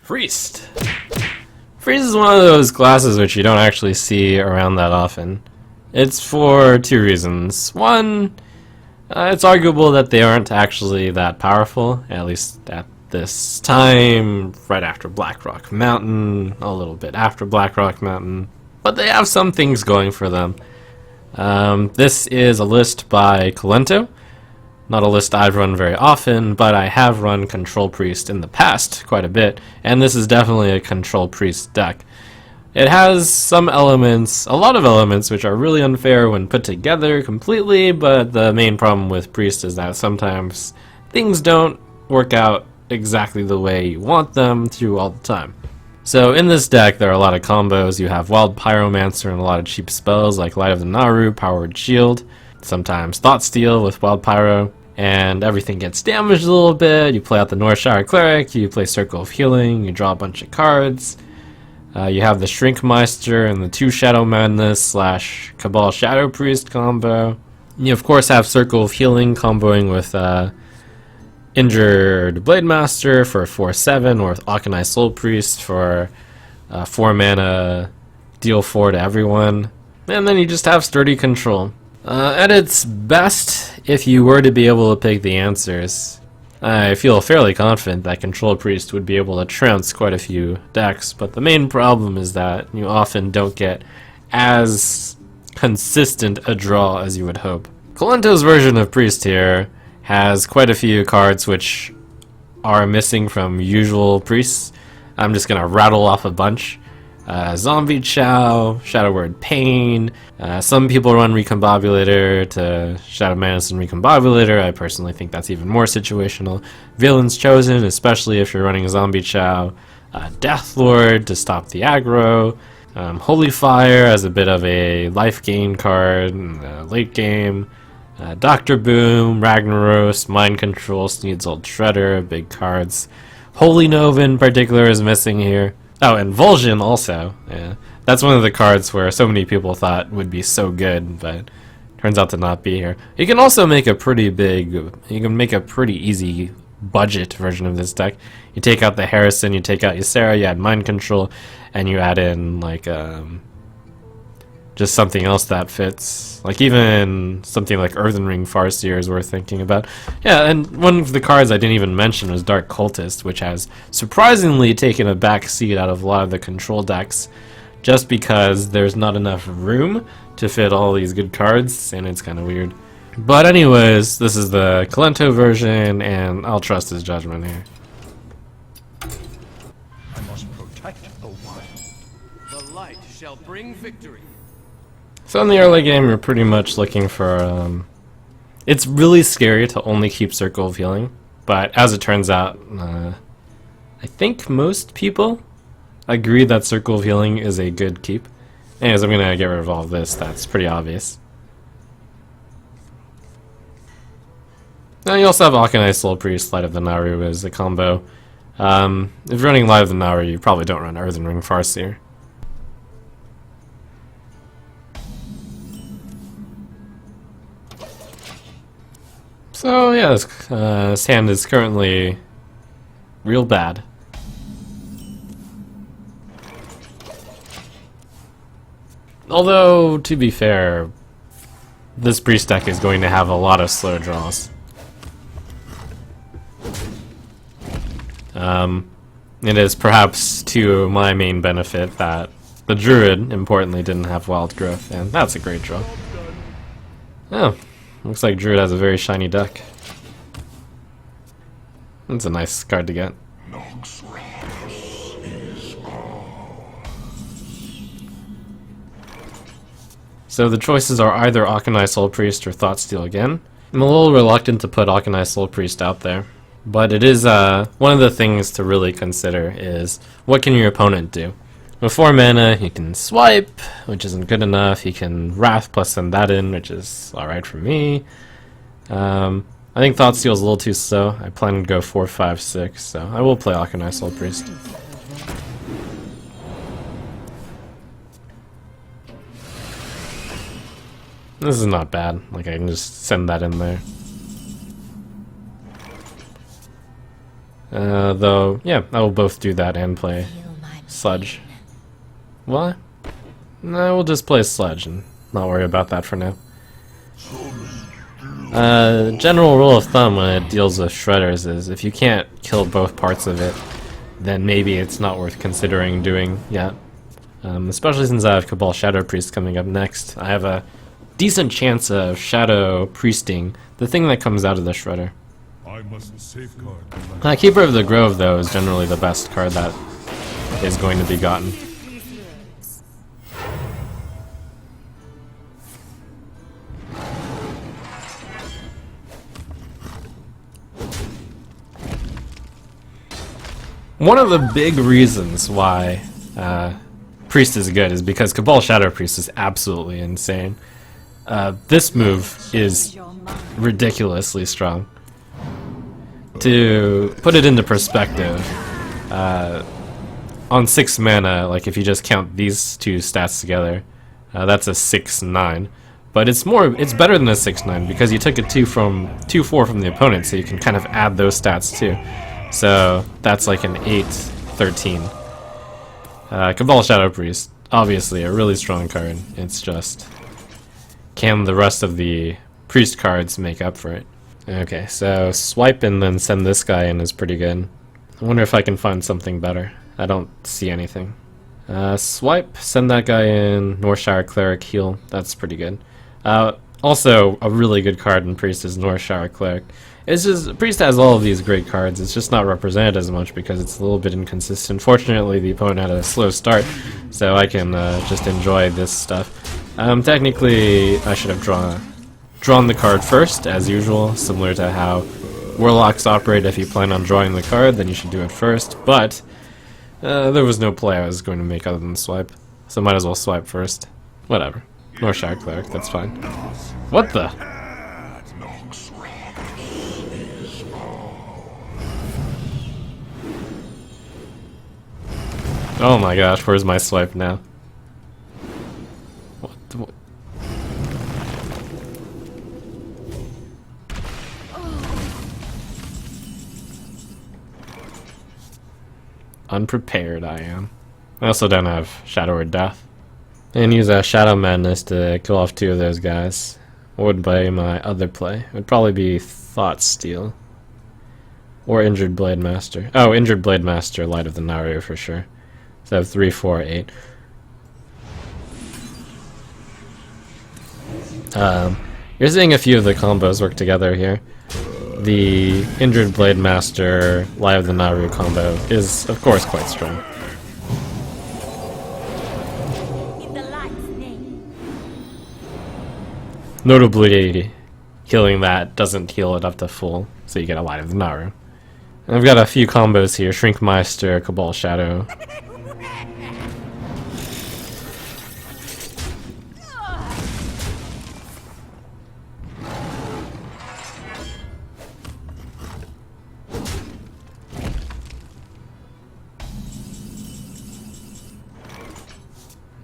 Priest. Priest is one of those classes which you don't actually see around that often. It's for two reasons. One, it's arguable that they aren't actually that powerful, at least at this time, right after Blackrock Mountain, a little bit after Blackrock Mountain, but they have some things going for them. This is a list by Colento. Not a list I've run very often, but I have run Control Priest in the past quite a bit, and this is definitely a Control Priest deck. It has some elements, a lot of elements, which are really unfair when put together completely, but the main problem with Priest is that sometimes things don't work out exactly the way you want them to all the time. So in this deck there are a lot of combos. You have Wild Pyromancer and a lot of cheap spells like Light of the Naru, Powered Shield, sometimes Thought Steal with Wild Pyro, and everything gets damaged a little bit. You play out the Northshire Cleric, you play Circle of Healing, you draw a bunch of cards. You have the Shrinkmeister and the 2 Shadow Madness / Cabal Shadow Priest combo. You of course have Circle of Healing comboing with Injured Blademaster for 4/7, or with Akanai Soul Priest for 4 mana, deal 4 to everyone. And then you just have Sturdy Control. At its best, if you were to be able to pick the answers, I feel fairly confident that Control Priest would be able to trounce quite a few decks, but the main problem is that you often don't get as consistent a draw as you would hope. Colento's version of Priest here has quite a few cards which are missing from usual Priests. I'm just gonna rattle off a bunch. Zombie Chow, Shadow Word Pain. Some people run Recombobulator to Shadow Madness and Recombobulator. I personally think that's even more situational. Villain's Chosen, especially if you're running Zombie Chow. Death Lord to stop the aggro. Holy Fire as a bit of a life gain card in the late game. Dr. Boom, Ragnaros, Mind Control, Sneed's Old Shredder, big cards. Holy Nova in particular is missing here. Oh, and Vol'jin also. Yeah, that's one of the cards where so many people thought would be so good, but turns out to not be here. You can also make a pretty easy budget version of this deck. You take out the Harrison, you take out Ysera, you add Mind Control, and you add in like just something else that fits. Like even something like Earthen Ring Farseer is worth thinking about. Yeah, and one of the cards I didn't even mention was Dark Cultist, which has surprisingly taken a back seat out of a lot of the control decks just because there's not enough room to fit all these good cards, and it's kind of weird. But anyways, this is the Colento version, and I'll trust his judgment here. I must protect the one. The light shall bring victory. So in the early game, you're pretty much looking for, it's really scary to only keep Circle of Healing, but as it turns out, I think most people agree that Circle of Healing is a good keep. Anyways, I'm gonna get rid of all of this, that's pretty obvious. Now you also have Akanai Soul Priest, Light of the Naru as a combo. If you're running Light of the Naru, you probably don't run Earthen Ring Farseer. So yeah, this hand is currently real bad. Although, to be fair, this Priest deck is going to have a lot of slow draws. It is perhaps to my main benefit that the Druid, importantly, didn't have Wild Growth, and that's a great draw. Oh. Looks like Druid has a very shiny deck. That's a nice card to get. So the choices are either Akanai Soul Priest or Thoughtsteal again. I'm a little reluctant to put Akanai Soul Priest out there, but it is one of the things to really consider is what can your opponent do? With 4 mana, he can swipe, which isn't good enough. He can Wrath plus send that in, which is alright for me. I think Thoughtsteal is a little too slow. I plan to go 4, 5, 6, so I will play Akanai Soul Priest. This is not bad. Like, I can just send that in there. Though, yeah, I will both do that and play Sludge. What? No, we'll just play Sludge and not worry about that for now. General rule of thumb when it deals with shredders is if you can't kill both parts of it, then maybe it's not worth considering doing yet. Especially since I have Cabal Shadow Priest coming up next. I have a decent chance of Shadow Priesting the thing that comes out of the shredder. I must safeguard. Keeper of the Grove, though, is generally the best card that is going to be gotten. One of the big reasons why Priest is good is because Cabal Shadow Priest is absolutely insane. This move is ridiculously strong. To put it into perspective, on 6 mana, like if you just count these two stats together, that's a 6/9. But it's better than a 6/9 because you took a 2/4 from the opponent, so you can kind of add those stats too. So that's like an 8/13. Cabal Shadow Priest, obviously a really strong card. It's just, can the rest of the Priest cards make up for it? Okay, so swipe and then send this guy in is pretty good. I wonder if I can find something better. I don't see anything. Swipe, send that guy in, Northshire Cleric, heal. That's pretty good. Also, a really good card in Priest is Northshire Cleric. It's just, Priest has all of these great cards, it's just not represented as much because it's a little bit inconsistent. Fortunately, the opponent had a slow start, so I can just enjoy this stuff. Technically, I should have drawn the card first, as usual, similar to how Warlocks operate. If you plan on drawing the card, then you should do it first, but there was no play I was going to make other than swipe, so might as well swipe first. Whatever. Northshire Cleric, that's fine. What the? Oh my gosh, where's my swipe now? What? Unprepared I am. I also don't have Shadow or Death. And use a Shadow Madness to kill off 2 of those guys. What would be my other play? It would probably be Thought Steal. Or Injured Blade Master. Oh, Injured Blade Master, Light of the Naru for sure. So 3, 4, 8. You're seeing a few of the combos work together here. The Injured Blade Master, Light of the Naru combo is, of course, quite strong. Notably, healing that doesn't heal it up to full, so you get a Light of the Naru. And I've got a few combos here, Shrinkmeister, Cabal Shadow.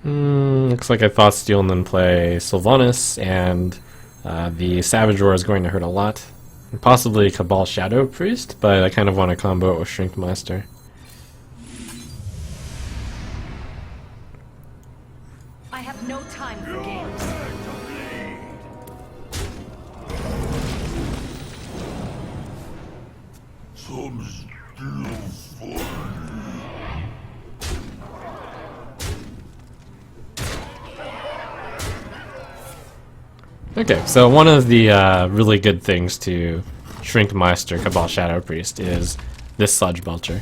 Looks like I Thought Steal and then play Sylvanas, and the Savage Roar is going to hurt a lot. And possibly Cabal Shadow Priest, but I kind of want to combo it with Shrinkmeister. I have no time for games. Okay, so one of the really good things to Shrinkmeister Cabal Shadow Priest is this Sludge Belcher.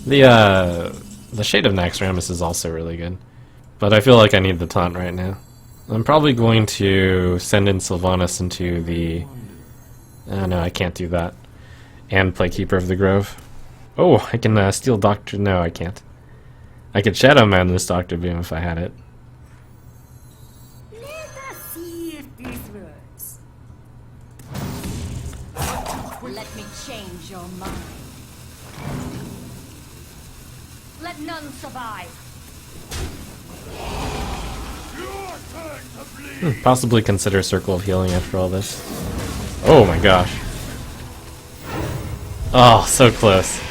The Shade of Naxxramas is also really good, but I feel like I need the taunt right now. I'm probably going to send in Sylvanas into the... no, I can't do that. And play Keeper of the Grove. Oh, I can steal Doctor... No, I can't. I could Shadow Madness Doctor Beam if I had it. Let me change your mind. Let none survive. Possibly consider Circle of Healing after all this. Oh my gosh. Oh, so close.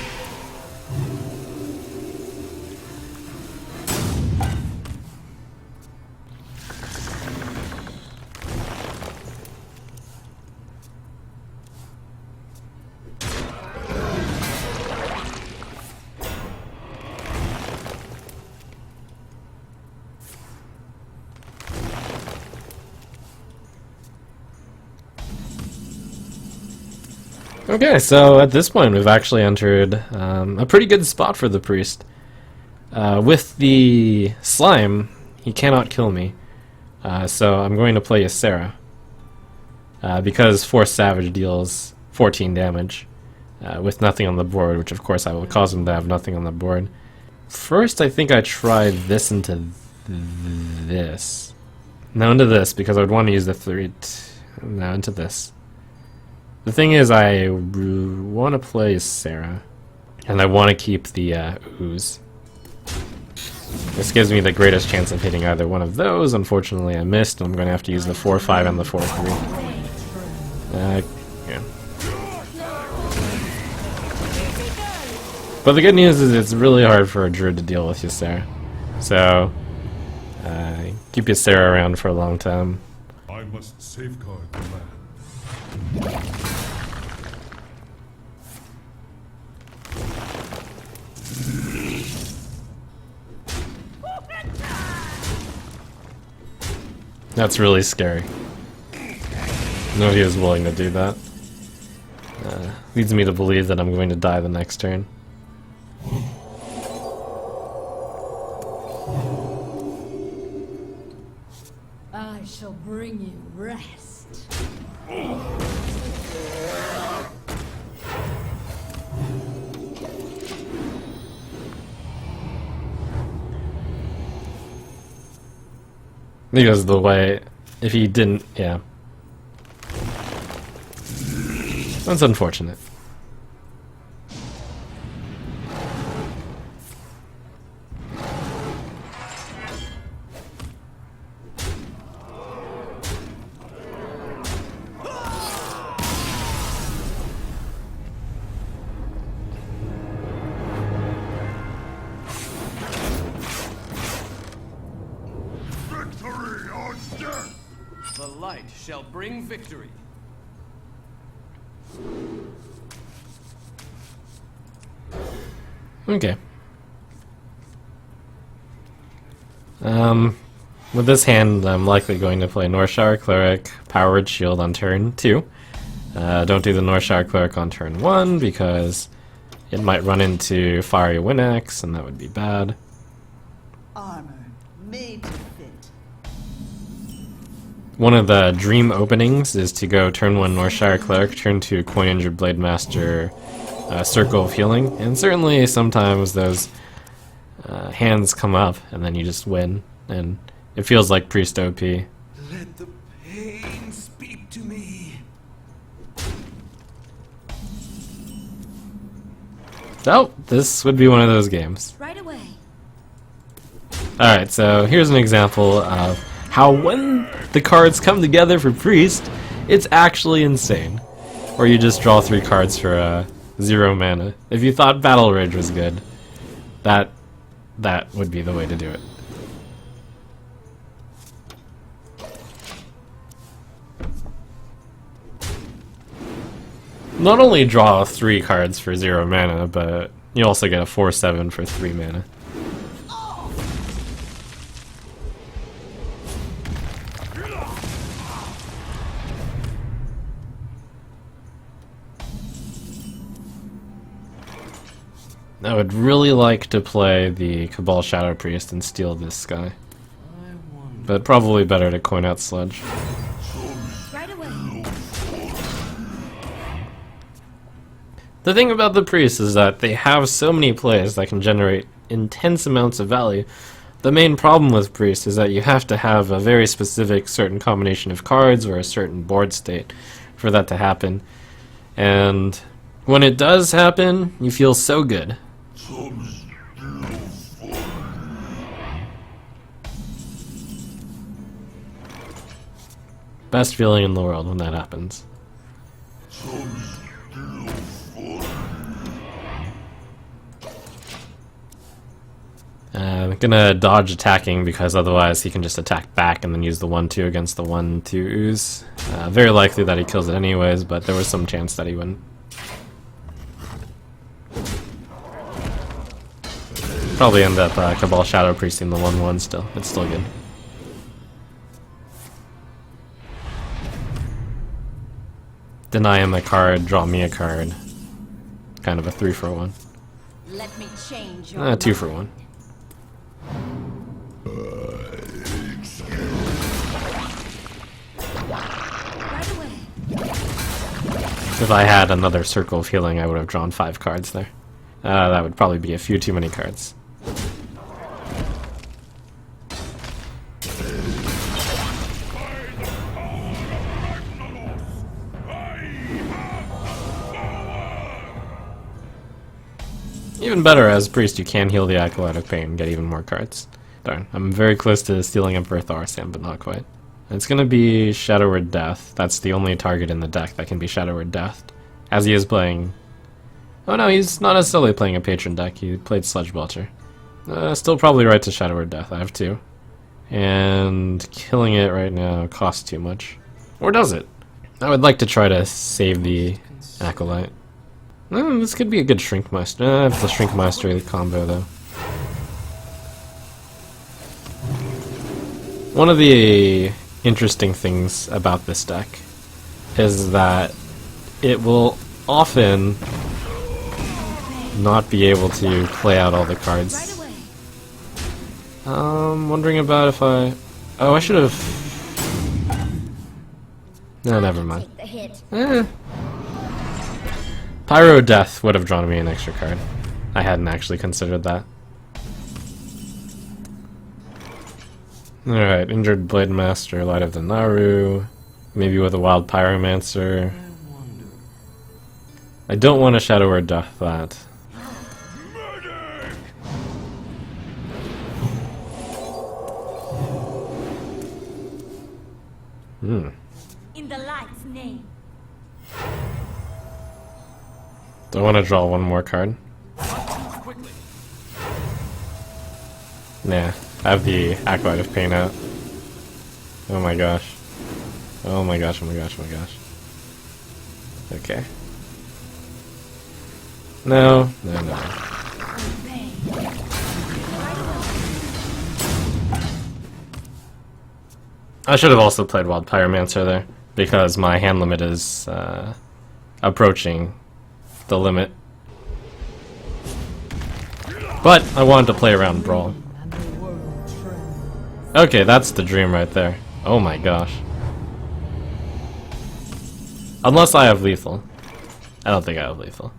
Okay, so at this point we've actually entered a pretty good spot for the priest. With the slime, he cannot kill me, so I'm going to play a Sarah. Because Force Savage deals 14 damage with nothing on the board, which of course I will cause him to have nothing on the board. First, I think I tried this into this. No, into this, because I would want to use the 3. No, into this. The thing is, I want to play Sarah, and I want to keep the ooze. This gives me the greatest chance of hitting either one of those. Unfortunately, I missed, and I'm going to have to use the 4-5 and the 4-3. Yeah. But the good news is it's really hard for a druid to deal with Ysera. So, keep Ysera around for a long time. I must safeguard the land. That's really scary. Nobody is willing to do that. Leads me to believe that I'm going to die the next turn. I shall bring you rest. Because the way, if he didn't, yeah. That's unfortunate. Victory or death! The light shall bring victory. Okay. With this hand, I'm likely going to play Northshire Cleric, Powered Shield on turn 2. Don't do the Northshire Cleric on turn 1 because it might run into Fiery Wind Axe, and that would be bad. Armor made to fit. One of the dream openings is to go turn 1 Northshire Cleric, turn 2 Coin Injured Blade Master, Circle of Healing, and certainly sometimes those hands come up and then you just win, and it feels like Priest OP. Let the pain speak to me. Oh, this would be one of those games. Right away. Alright, so here's an example of how when the cards come together for Priest, it's actually insane. Or you just draw 3 cards for 0 mana. If you thought Battle Rage was good, that would be the way to do it. Not only draw 3 cards for 0 mana, but you also get a 4/7 for 3 mana. I would really like to play the Cabal Shadow Priest and steal this guy. But probably better to coin out Sludge. Right away. The thing about the Priest is that they have so many plays that can generate intense amounts of value. The main problem with Priest is that you have to have a very specific certain combination of cards or a certain board state for that to happen. And when it does happen, you feel so good. Best feeling in the world when that happens. I'm gonna dodge attacking because otherwise he can just attack back and then use the 1/2 against the 1/2 ooze. Very likely that he kills it anyways, but there was some chance that he wouldn't. Probably end up Cabal Shadow Priesting the 1/1 still. It's still good. deny him a card, draw me a card. Kind of a 3-for-1. Let me change your 2-for-1. right away. If I had another circle of healing, I would have drawn 5 cards there. That would probably be a few too many cards. Even better, as priest, you can heal the Acolyte of Pain and get even more cards. Darn, I'm very close to stealing Emperor Thaurissan, but not quite. It's gonna be Shadow Word Death. That's the only target in the deck that can be Shadow Word Death. As he is playing... Oh no, he's not necessarily playing a patron deck, he played Sludge Belcher. Still probably right to Shadow Word Death, I have 2. And killing it right now costs too much. Or does it? I would like to try to save the Acolyte. This could be a good Shrink Master. I have the Shrink Mastery combo though. One of the interesting things about this deck is that it will often not be able to play out all the cards. Right away. Wondering about if I... Oh, I should have... No, never mind. Take the hit. Pyro Death would have drawn me an extra card. I hadn't actually considered that. Alright, Injured Blade Master, Light of the Naru. Maybe with a Wild Pyromancer. I don't want a Shadow Word Death that. In the light's name. Do I want to draw one more card? Quickly. Nah, I have the Acolyte of Pain out. Oh my gosh. Oh my gosh, oh my gosh, oh my gosh. Okay. No, no, no. I should have also played Wild Pyromancer there, because my hand limit is approaching the limit. But I wanted to play around Brawl. Okay, that's the dream right there. Oh my gosh. Unless I have lethal. I don't think I have lethal.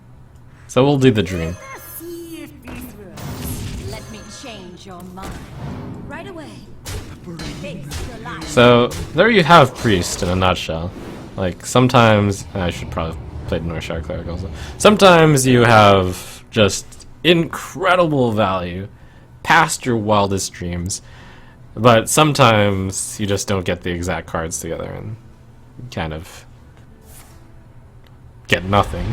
So we'll do the dream. See if this works. Let me change your mind. Right away. Face the light. So there you have Priest in a nutshell. Like sometimes I should probably play Northshire Cleric also. Sometimes you have just incredible value past your wildest dreams, but sometimes you just don't get the exact cards together and kind of get nothing.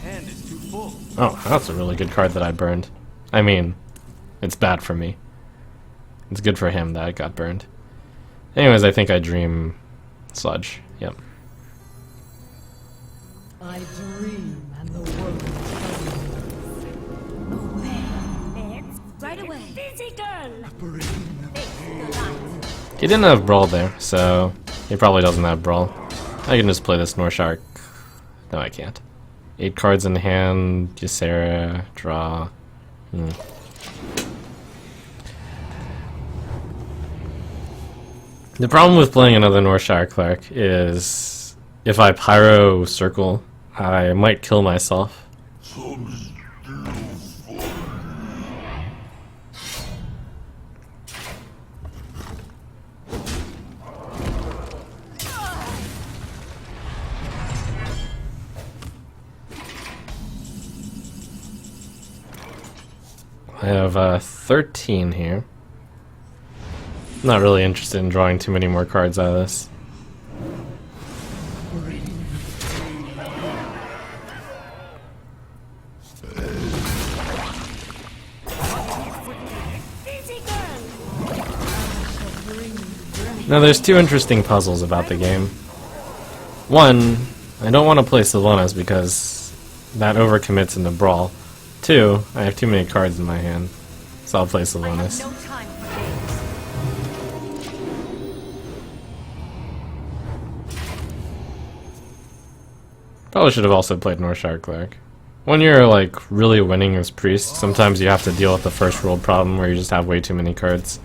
Hand is too full. Oh, that's a really good card that I burned. I mean, it's bad for me. It's good for him that it got burned. Anyways, I think I dream Sludge. Yep. I dream and the world trembles. Right away. Physical. Face the light. He didn't have Brawl there, so he probably doesn't have Brawl. I can just play this Northshire. No, I can't. 8 cards in hand, Ysera, draw. The problem with playing another Northshire Cleric is if I Pyro Circle, I might kill myself. I have 13 here. Not really interested in drawing too many more cards out of this. Now there's two interesting puzzles about the game. One, I don't want to play Sylvanas because that overcommits into Brawl. Two, I have too many cards in my hand, so I'll play I have Sylvanas. no time for games. Probably should have also played Northshire Cleric. When you're like really winning as Priest, sometimes you have to deal with the first world problem where you just have way too many cards.